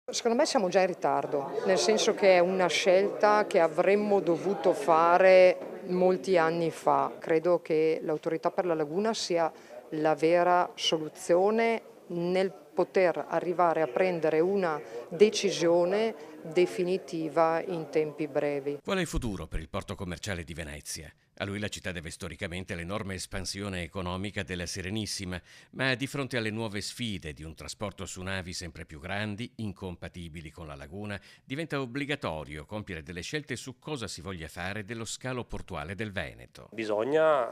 Secondo me siamo già in ritardo, nel senso che è una scelta che avremmo dovuto fare molti anni fa. Credo che l'Autorità per la Laguna sia la vera soluzione nel poter arrivare a prendere una decisione definitiva in tempi brevi. Qual è il futuro per il porto commerciale di Venezia? A lui la città deve storicamente l'enorme espansione economica della Serenissima, ma di fronte alle nuove sfide di un trasporto su navi sempre più grandi, incompatibili con la laguna, diventa obbligatorio compiere delle scelte su cosa si voglia fare dello scalo portuale del Veneto. Bisogna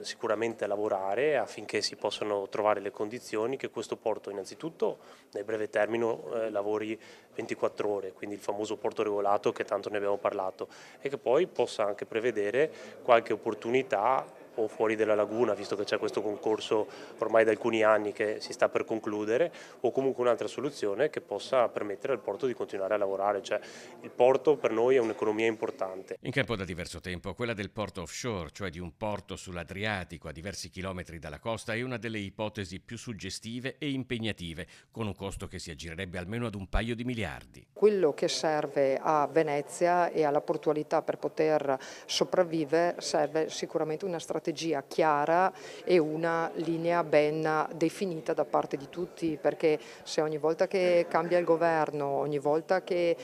sicuramente lavorare affinché si possano trovare le condizioni che questo porto innanzitutto nel breve termine lavori 24 ore, quindi il famoso porto regolato che tanto ne abbiamo parlato, e che poi possa anche prevedere qualche opportunità o fuori della laguna, visto che c'è questo concorso ormai da alcuni anni che si sta per concludere, o comunque un'altra soluzione che possa permettere al porto di continuare a lavorare. Cioè, il porto per noi è un'economia importante. In campo da diverso tempo, quella del porto offshore, cioè di un porto sull'Adriatico a diversi chilometri dalla costa, è una delle ipotesi più suggestive e impegnative, con un costo che si aggirerebbe almeno ad un paio di miliardi. Quello che serve a Venezia e alla portualità per poter sopravvivere serve sicuramente una strategia chiara e una linea ben definita da parte di tutti, perché se ogni volta che cambia il governo, ogni volta che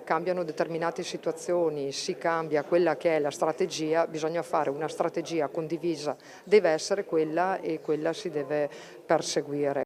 cambiano determinate situazioni, si cambia quella che è la strategia, bisogna fare una strategia condivisa, deve essere quella e quella si deve perseguire.